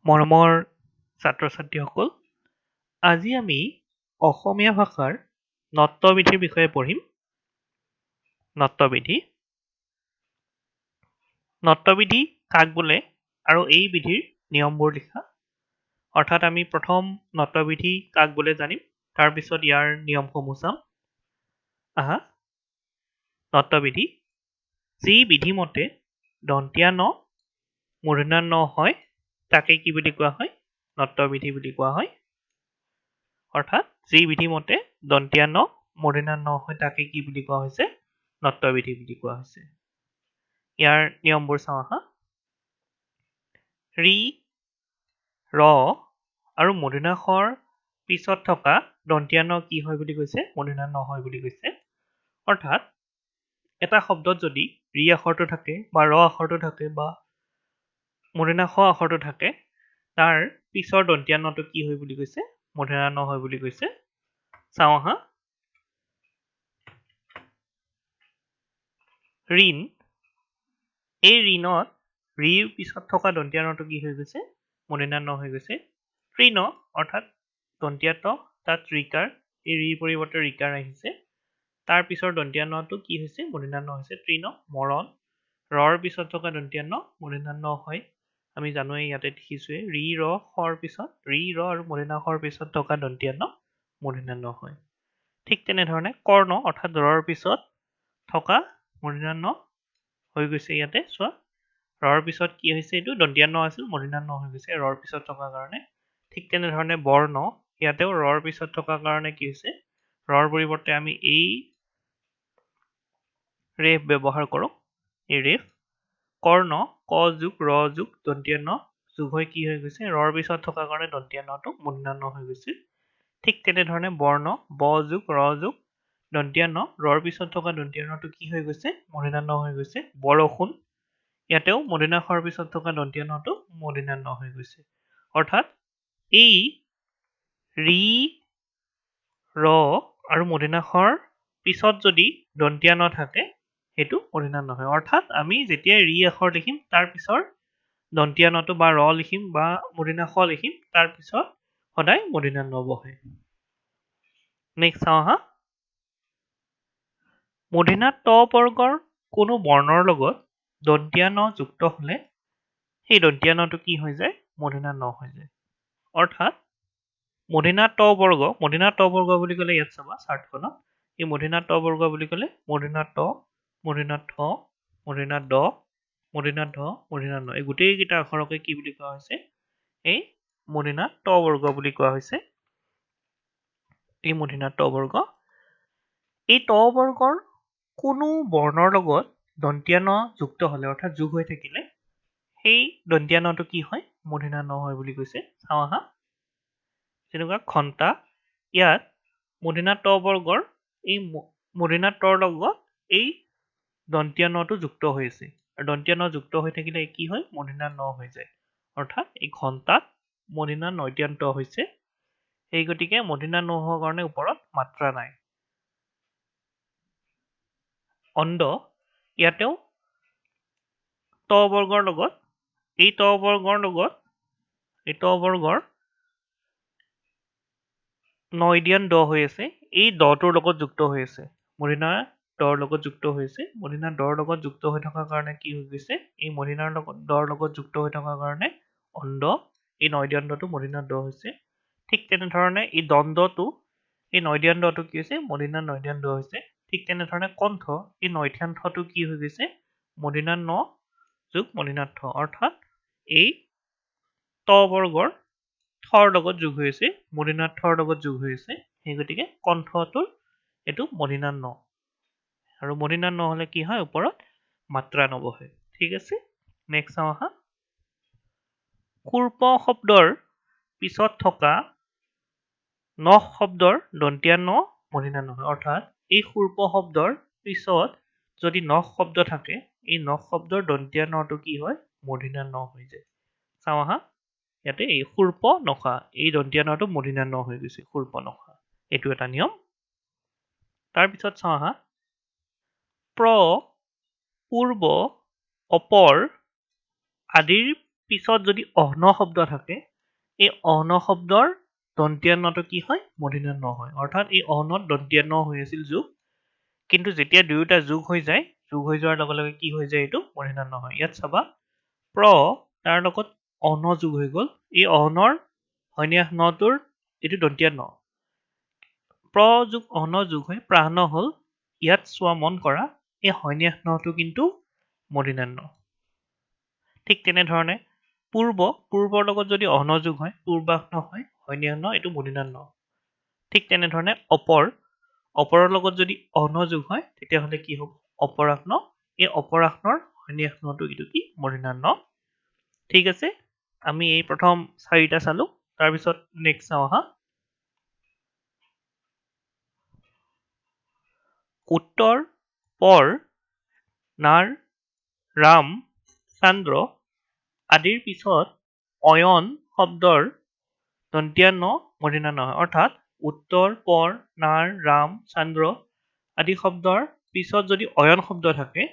মৰমৰ ছাত্ৰ ছাত্ৰীসকল, আজি আমি অসমীয়া ভাষাৰ নত্যবিধিৰ বিষয়ে পঢ়িম। নত্যবিধি নত্যবিধি কাক বোলে আৰু এই বিধিৰ নিয়মবোৰ লিখা। অৰ্থাৎ আমি প্ৰথম নত্যবিধি কাক বোলে জানিম, তাৰপিছত ইয়াৰ নিয়মসমূহ চাম। আহা, নত্যবিধি যি বিধিমতে দন্তীয়া ন মূৰ্ধন্য ন হয় তাকে কি বুলি কোৱা হয়? নত্যবিধি বুলি কোৱা হয়। অৰ্থাৎ যি বিধিমতে দন্তীয়া ন মূৰ্ধন্য ন হয় তাকে কি বুলি কোৱা হৈছে? নত্যবিধি বুলি কোৱা হৈছে। ইয়াৰ নিয়মবোৰ চাওঁ আহা। ৰি, ৰ আৰু মূৰ্ধন্যাক্ষৰ পিছত থকা দন্তীয়া ন কি হয় বুলি কৈছে? মূৰ্ধন্য ন হয় বুলি কৈছে। অৰ্থাৎ এটা শব্দত যদি ৰি আখৰটো থাকে বা ৰ আখৰটো থাকে বা মূৰ্ধন্যাক্ষ আখৰটো থাকে, তাৰ পিছৰ দন্তীয়া নটো কি হয় বুলি কৈছে? মূৰ্ধন্য ন হয় বুলি কৈছে। চাওঁ আহা। ঋণ, এই ঋণত ৰিৰ পিছত থকা দন্তীয়া নটো কি হৈ গৈছে? মূৰ্ধন্য ন হৈ গৈছে। তৃণ অৰ্থাৎ দন্তীয়া ত তাত ৰিকাৰ, এই ৰিৰ পৰিৱৰ্তে ৰিকাৰ আহিছে। তাৰ পিছৰ দন্তীয়া নটো কি হৈছে? মূৰ্ধন্য ন হৈছে। তৃণ। মৰণ, ৰৰ পিছত থকা দন্তীয়া ন মূৰ্ধন্য ন হয়। আমি জানোৱেই, ইয়াতে দেখিছোৱে ৰি ৰ শৰ পিছত ৰি ৰ আৰু মূৰ্ধন্যাক্ষৰ পিছত থকা দন্তীয়া ন মূৰ্ধন্য ন হয়। ঠিক তেনেধৰণে কৰ্ণ অৰ্থাৎ ৰৰ পিছত থকা মূৰ্ধন্য ন হৈ গৈছে। ইয়াতে চোৱা, ৰৰ পিছত কি হৈছে? এইটো দন্তীয়া ন আছিল, মূৰ্ধন্য ন হৈ গৈছে ৰৰ পিছত থকাৰ কাৰণে। ঠিক তেনেধৰণে বৰ্ণ, ইয়াতেও ৰৰ পিছত থকাৰ কাৰণে কি হৈছে? ৰৰ পৰিৱৰ্তে আমি এই ৰেফ ব্যৱহাৰ কৰোঁ। এই ৰেফ। কৰ্ণ, ক যোগ ৰ যোগ দন্তীয়া ন যোগ হৈ কি হৈ গৈছে? ৰৰ পিছত থকাৰ কাৰণে দন্তীয়া নটো মূৰ্ধন্য ন হৈ গৈছে। ঠিক তেনেধৰণে বৰ্ণ, ব যোগ ৰ যোগ দন্তীয়া ন, ৰৰ পিছত থকা দন্তীয়া নটো কি হৈ গৈছে? মূৰ্ধন্য ন হৈ গৈছে। বৰষুণ, ইয়াতেও মূৰ্ধন্যাক্ষৰৰ পিছত থকা দন্তীয়া নটো মূৰ্ধন্য ন হৈ গৈছে। অৰ্থাৎ এই ৰি, ৰ আৰু মূৰ্ধন্যাক্ষৰ পিছত যদি দন্তীয়া ন থাকে, সেইটো মূৰ্ধন্য ন হয়। অৰ্থাৎ আমি যেতিয়া ৰি আখৰ লিখিম, তাৰ পিছৰ দন্তীয়া নটো বা ৰ লিখিম বা মূৰ্ধন্যাক্ষ লিখিম, তাৰ পিছত সদায় মূৰ্ধন্য ন বহে। নেক্সট চাওঁ আহা। মূৰ্ধন্য ত বৰ্গৰ কোনো বৰ্ণৰ লগত দন্তীয়া ন যুক্ত হলে সেই দন্তীয়া নটো কি হৈ যায়? মূৰ্ধন্য ন হৈ যায়। অৰ্থাৎ মূৰ্ধন্য ত বৰ্গ বুলি ক'লে ইয়াত চাবা চাৰ্টখনত, এই মূৰ্ধন্য ত বৰ্গ বুলি ক'লে মূৰ্ধন্য ত, মূৰ্ধন্য থ, মূৰ্ধন্য দ, মূৰ্ধন্য ধ, মূৰ্ধন্য ন, এই গোটেইকেইটা আখৰকে কি বুলি কোৱা হৈছে? এই মূৰ্ধন্য ত বৰ্গ বুলি কোৱা হৈছে। এই মূৰ্ধন্য ত বৰ্গ। এই ত বৰ্গৰ কোনো বৰ্ণৰ লগত দন্তীয়া ন যুক্ত হলে অৰ্থাৎ যোগ হৈ থাকিলে সেই দন্তীয়া নটো কি হয়? মূৰ্ধন্য ন হয় বুলি কৈছে। চাওঁ আহা। যেনেকুৱা ঘণ্টা, ইয়াত মূৰ্ধন্য ত বৰ্গৰ এই মূৰ্ধন্য তৰ লগত এই দন্তীয়া নটো যুক্ত হৈ আছে, আৰু দন্তীয়া ন যুক্ত হৈ থাকিলে কি হয়? মূৰ্ধন্য ন হৈ যায়। অৰ্থাৎ এই ঘণ্টাত মূৰ্ধন্য নদ্যান্ত হৈছে। সেই গতিকে মূৰ্ধন্য ন হোৱাৰ কাৰণে ওপৰত মাত্ৰা নাই। অণ্ড, ইয়াতেও ত বৰ্গৰ লগত এই ত বৰ্গৰ নইডিয়ান দ হৈ আছে, এই দটোৰ লগত যুক্ত হৈ আছে। মূৰ্ধন্য দৰ লগত যুক্ত হৈ আছে। মূৰ্ধন্য দৰ লগত যুক্ত হৈ থকাৰ কাৰণে কি হৈ গৈছে? এই মূৰ্ধন্য দৰ লগত যুক্ত হৈ থকাৰ কাৰণে অণ্ড, এই নইডিয়ান দটো মূৰ্ধন্য দ হৈছে। ঠিক তেনেধৰণে এই দ্বন্দ্বটো, এই নইডিয়ান দটো কি হৈছে? মূৰ্ধন্য নইডিয়ান দ হৈছে। ঠিক তেনেধৰণে কণ্ঠ, এই নৈথান্থটো কি হৈ গৈছে? মূৰ্ধন্য ন যোগ মূৰ্ধন্য থ, অৰ্থাৎ এই ত বৰ্গৰ থৰ লগত যোগ হৈ আছে, মূৰ্ধন্য থৰ লগত যোগ হৈ আছে। সেই গতিকে কণ্ঠটোৰ এইটো মূৰ্ধন্য ন, আৰু মূৰ্ধন্য ন হলে কি হয়? ওপৰত মাত্ৰা নবহে। ঠিক আছে। নেক্সট চাওঁ আহা। সূৰ্প শব্দৰ পিছত থকা নখ শব্দৰ দন্তীয়া ন মূৰ্ধন্য ন হয়। অৰ্থাৎ এই সূৰ্প শব্দৰ পিছত যদি নখ শব্দ থাকে, এই নখ শব্দৰ দন্তীয়া নটো কি হয়? মূৰ্ধন্য ন হৈ যায়। চাওঁ আহা। ইয়াতে এই সূৰ্প নখা, এই দন্তীয়া নটো মূৰ্ধন্য ন হৈ গৈছে। সূৰ্প নখা, এইটো এটা নিয়ম। তাৰপিছত চাওঁ আহা। প্ৰ, পূৰ্ব, অপৰ আদিৰ পিছত যদি অহ্ন শব্দ থাকে এই অহ্ন শব্দৰ দন্তীয়া নটো কি হয় মূৰ্ধন্য ন হয় অৰ্থাৎ এই অহ্নত দন্তীয়া ন হৈ আছিল যোগ কিন্তু যেতিয়া দুয়োটা যোগ হৈ যায় যোগ হৈ যোৱাৰ লগে লগে কি হৈ যায় এইটো মূৰ্ধন্য ন হয় ইয়াত চাবা প্ৰ তাৰ লগত অহ্ন যোগ হৈ গ'ল এই অহ্নৰ হন্যাস নটোৰ এইটো দন্তীয়া ন প্ৰ যোগ অহ্ন যোগ হৈ প্ৰাহ্ন হ'ল ইয়াত চোৱা মন কৰা এই হন্যাস নটো কিন্তু মূৰ্ধন্য ন ঠিক তেনেধৰণে পূৰ্বৰ লগত যদি অহ্ন যোগ হয় পূৰ্বাহ্ন হয় হন্যাস ন এইটো মূৰ্ধন্য ন ঠিক তেনেধৰণে অপৰৰ লগত যদি অহ্ন যোগ হয় তেতিয়াহ'লে কি হ'ব অপৰাহ্ন এই অপৰাহ্নৰ হন্যাস নটো এইটো কি মূৰ্ধন্য ন ঠিক আছে আমি এই প্ৰথম চাৰিটা চালো তাৰপিছত নেক্সট চাওঁ আহা উত্তৰ পৰ নাৰ ৰাম চান্দ্ৰ আদিৰ পিছত অয়ন শব্দৰ দন্তীয়া ন মূৰ্ধন্য ন হয় অৰ্থাৎ উত্তৰ পৰ নাৰ ৰাম চান্দ্ৰ আদি শব্দৰ পিছত যদি অয়ন শব্দ থাকে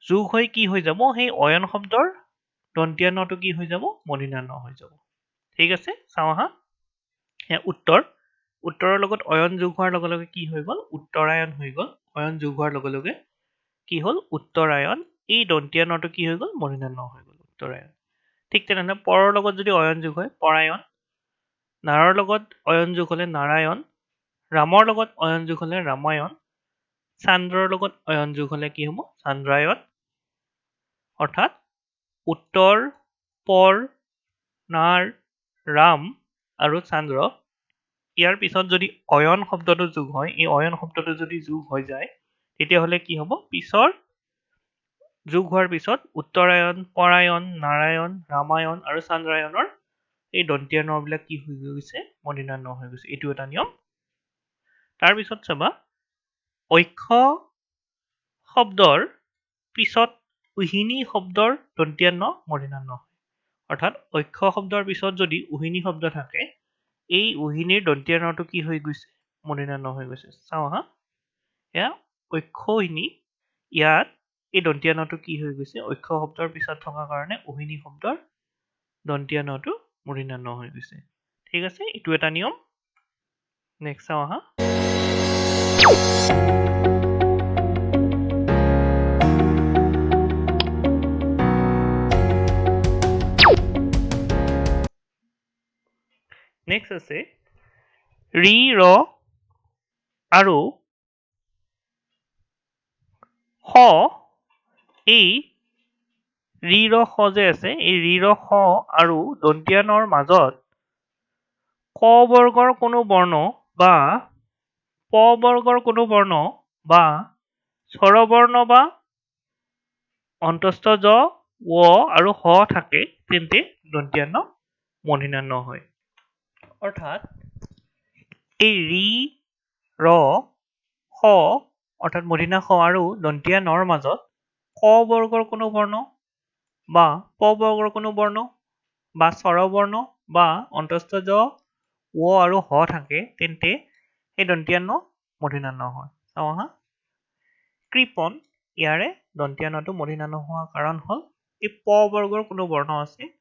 যোগ হৈ কি হৈ যাব সেই অয়ন শব্দৰ দন্তীয়া নটো কি হৈ যাব মূৰ্ধন্য ন হৈ যাব ঠিক আছে চাওঁ আহা উত্তৰৰ লগত অয়ন যোগ হোৱাৰ লগে লগে কি হৈ গ'ল উত্তৰায়ণ হৈ গ'ল অয়ন যোগ হোৱাৰ লগে লগে কি হ'ল উত্তৰায়ণ এই দন্তীয়া নটো কি হৈ গ'ল মূৰ্ধন্য ন হৈ গ'ল উত্তৰায়ণ ঠিক তেনেধৰণে পৰৰ লগত যদি অয়ন যোগ হয় পৰায়ণ নাৰৰ লগত অয়ন যোগ হ'লে নাৰায়ণ ৰামৰ লগত অয়ন যোগ হ'লে ৰামায়ণ চান্দ্ৰৰ লগত অয়ন যোগ হ'লে কি হ'ব চান্দ্ৰায়ণ অৰ্থাৎ উত্তৰ পৰ নাৰ ৰাম আৰু চান্দ্ৰ ইয়াৰ পিছত যদি অয়ন শব্দটো যোগ হয় এই অয়ন শব্দটো যদি যোগ হৈ যায় তেতিয়াহ'লে কি হ'ব পিছৰ যোগ হোৱাৰ পিছত উত্তৰায়ণ পৰায়ণ নাৰায়ণ ৰামায়ণ আৰু চান্দ্ৰায়ণৰ এই দন্তীয়া নবিলাক কি হৈ গৈছে মূৰ্ধন্য ন হৈ গৈছে এইটো এটা নিয়ম তাৰপিছত চাবা ঐক্ষ শব্দৰ পিছত উহিনী শব্দৰ দন্তীয়া ন মূৰ্ধন্য ন হয় অৰ্থাৎ ঐক্ষ শব্দৰ পিছত যদি উহিনী শব্দ থাকে এই উহিনীৰ দন্তীয়া নটো কি হৈ গৈছে মূৰ্ধন্য ন হৈ গৈছে চাওঁ হা এয়া ঐক্ষহিনী ইয়াত এই দন্তীয়া নটো কি হৈ গৈছে ঐক্ষ শব্দৰ পিছত থকা কাৰণে উহিনী শব্দৰ দন্তীয়া নটো মূৰ্ধন্য ন হৈ গৈছে ঠিক আছে এইটো এটা নিয়ম নেক্সট চাওঁ আহা নেক্সট আছে ৰি ৰ আৰু স এই ৰি ৰ স যে আছে এই ৰি ৰ স আৰু দন্তীয়া নৰ মাজত ক বৰ্গৰ কোনো বৰ্ণ বা প বৰ্গৰ কোনো বৰ্ণ বা স্বৰবৰ্ণ বা অন্তস্থ জ ৱ আৰু হ থাকে তেন্তে দন্তীয়া ন মূৰ্ধন্য ন হয় অৰ্থাৎ এই ৰি ৰ স অৰ্থাৎ মূৰ্ধন্য স আৰু দন্তীয়া নৰ মাজত ক বৰ্গৰ কোনো বৰ্ণ বা প বৰ্গৰ কোনো বৰ্ণ বা স্বৰবৰ্ণ বা অন্তস্থ জ ৱ আৰু হ থাকে তেন্তে সেই দন্তীয়া ন মূৰ্ধন্য ন হয় চাওঁ আহা কৃপন ইয়াৰে দন্তীয়া নটো মূৰ্ধন্য ন হোৱাৰ কাৰণ হ'ল এই প বৰ্গৰ কোনো বৰ্ণ আছে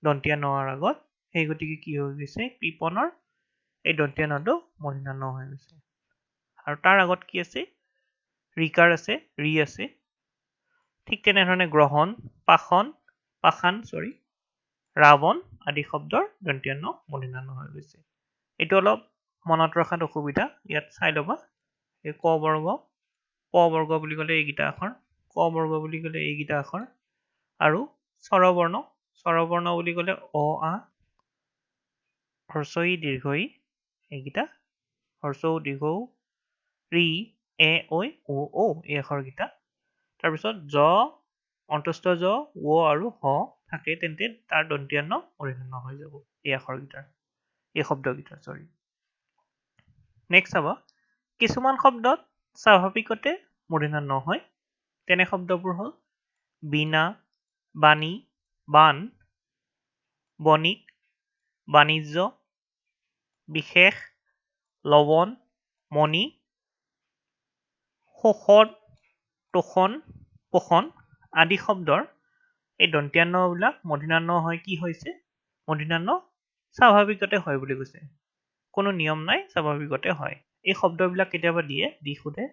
দন্তীয়া নৰ আগত সেই গতিকে কি হৈ গৈছে কৃপনৰ এই দন্তীয়া নটো মূৰ্ধন্য ন হৈ গৈছে আৰু তাৰ আগত কি আছে ৰিকাৰ আছে ৰি আছে ঠিক তেনেধৰণে গ্ৰহণ পাষাণ ৰাৱণ আদি শব্দৰ দন্তীয়া ন মূৰ্ধন্য ন হৈ গৈছে এইটো অলপ মনত ৰখাত অসুবিধা ইয়াত চাই ল'বা এই ক বৰ্গ প বৰ্গ বুলি ক'লে এইকেইটা আখৰ ক বৰ্গ বুলি ক'লে এইকেইটা আখৰ আৰু স্বৰবৰ্ণ বুলি ক'লে অ আ হ্ৰস্ব ই দীৰ্ঘ ই এইকেইটা হ্ৰস্ব উ দীৰ্ঘ উ ৰি এ ঐ ও ঔ এই আখৰকেইটা তাৰপিছত জ অন্তস্থ জ ৱ আৰু হ থাকে তেন্তে তাৰ দন্তীয়া ন মূৰ্ধন্য ন হৈ যাব এই আখৰকেইটাৰ এই শব্দকেইটাৰ চৰি নেক্সট চাবা কিছুমান শব্দত স্বাভাৱিকতে মূৰ্ধন্য ন হয় তেনে শব্দবোৰ হ'ল বীণা বাণী বাণ বণিক বাণিজ্য বিশেষ লৱণ মণি শোষণ তোষণ পোষণ আদি শব্দৰ এই দন্ত্যান্নবিলাক মূৰ্ধন্য হয় কি হৈছে মূৰ্ধন্য স্বাভাৱিকতে হয় বুলি কৈছে কোনো নিয়ম নাই স্বাভাৱিকতে হয় এই শব্দবিলাক কেতিয়াবা দিয়ে দি সোধে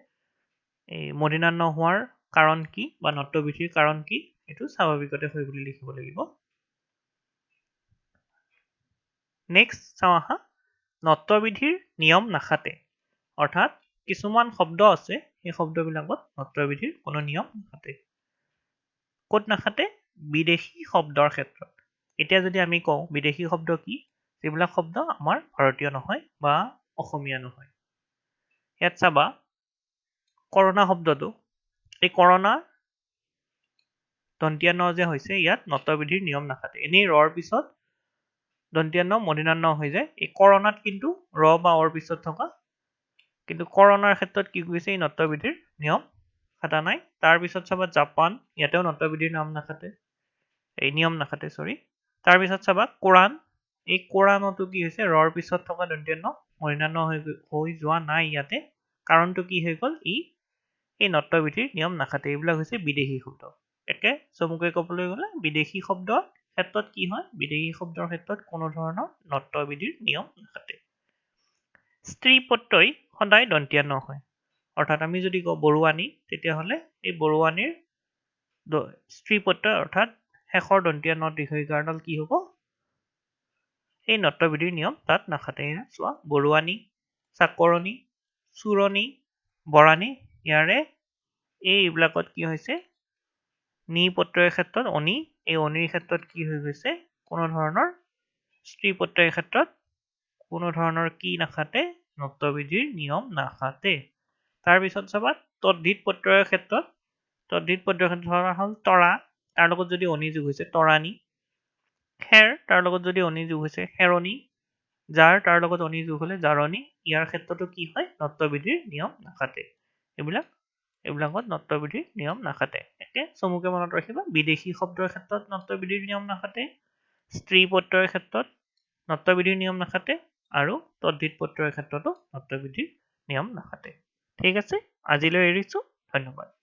এই মূৰ্ধন্য হোৱাৰ কাৰণ কি বা নত্যবিধিৰ কাৰণ কি এইটো স্বাভাৱিকতে হয় বুলি লিখিব লাগিব নেক্সট চাওঁ আহা নত্যবিধিৰ নিয়ম নাখাতে অৰ্থাৎ কিছুমান শব্দ আছে সেই শব্দবিলাকত নত্যবিধিৰ কোনো নিয়ম নাখাতে ক'ত নাখাতে বিদেশী শব্দৰ ক্ষেত্ৰত এতিয়া যদি আমি কওঁ বিদেশী শব্দ কি যিবিলাক শব্দ আমাৰ ভাৰতীয় নহয় বা অসমীয়া নহয় ইয়াত চাবা কৰোনা শব্দটো এই কৰোনা দন্ত্যান্ন যে হৈছে ইয়াত নত্যবিধিৰ নিয়ম নাখাতে এনেই ৰৰ পিছত দন্ত্যান্ন মূৰ্ধন্য হৈ যায় এই কৰোনাত কিন্তু ৰ বা অৰ পিছত থকা কিন্তু কৰোনাৰ ক্ষেত্ৰত কি কৈছে এই নত্যবিধিৰ নিয়ম খাটা নাই তাৰ পিছত চাবা জাপান ইয়াতেও নত্যবিধিৰ নাম নাখাতে এই নিয়ম নাখাতে সৰি তাৰ পিছত চাবা কোৰাণ এই কোৰাণতো কি হৈছে ৰৰ পিছত থকা দন্ত্যান্ন মূৰ্ধন্য হৈ যোৱা নাই ইয়াতে কাৰণটো কি হৈ গ'ল এই নত্যবিধিৰ নিয়ম নাখাতে এইবিলাক হৈছে বিদেশী শব্দ একে চমুকৈ ক'বলৈ গ'লে বিদেশী শব্দৰ ক্ষেত্ৰত কি হয় বিদেশী শব্দৰ ক্ষেত্ৰত কোনো ধৰণৰ নত্যবিধিৰ নিয়ম নাখাতে স্ত্ৰী প্ৰত্যয় সদায় দন্ত্যান্ন হয় অৰ্থাৎ আমি যদি কওঁ বৰুৱানী তেতিয়াহ'লে এই বৰুৱানীৰ স্ত্ৰী প্ৰত্যয় অৰ্থাৎ শেষৰ দন্ত্যান্ন দীৰ্ঘইকাৰডাল কি হ'ব এই নত্যবিধিৰ নিয়ম তাত নাখাতে চোৱা বৰুৱানী চাকৰণী চুৰণী বৰানী ইয়াৰে এইবিলাকত কি হৈছে নি প্ৰত্যয়ৰ ক্ষেত্ৰত অনি এই অনিৰ ক্ষেত্ৰত কি হৈ গৈছে কোনো ধৰণৰ স্ত্ৰী প্ৰত্যয়ৰ ক্ষেত্ৰত কোনো ধৰণৰ কি নাখাতে নত্যবিধিৰ নিয়ম নাখাতে তাৰপিছত চাবা তদ্ধিত প্ৰত্যয়ৰ ক্ষেত্ৰত ধৰা হ'ল তৰা তাৰ লগত যদি অনি যোগ হৈছে তৰাণী খেৰ তাৰ লগত যদি অনি যোগ হৈছে খেৰণী জাৰ তাৰ লগত অনি যোগ হ'লে জাৰণী ইয়াৰ ক্ষেত্ৰতো কি হয় নত্যবিধিৰ নিয়ম নাখাতে এইবিলাকত নত্যবিধিৰ নিয়ম নাখাতে একে চমুকে মনত ৰাখিবা বিদেশী শব্দৰ ক্ষেত্ৰত নত্যবিধিৰ নিয়ম নাখাতে স্ত্ৰী প্ৰত্যয়ৰ ক্ষেত্ৰত নত্যবিধিৰ নিয়ম নাখাতে আৰু তদ্ধিত প্ৰত্যয়ৰ ক্ষেত্ৰতো নত্যবিধিৰ নিয়ম নাখাতে ঠিক আছে আজিলৈ এৰিছো ধন্যবাদ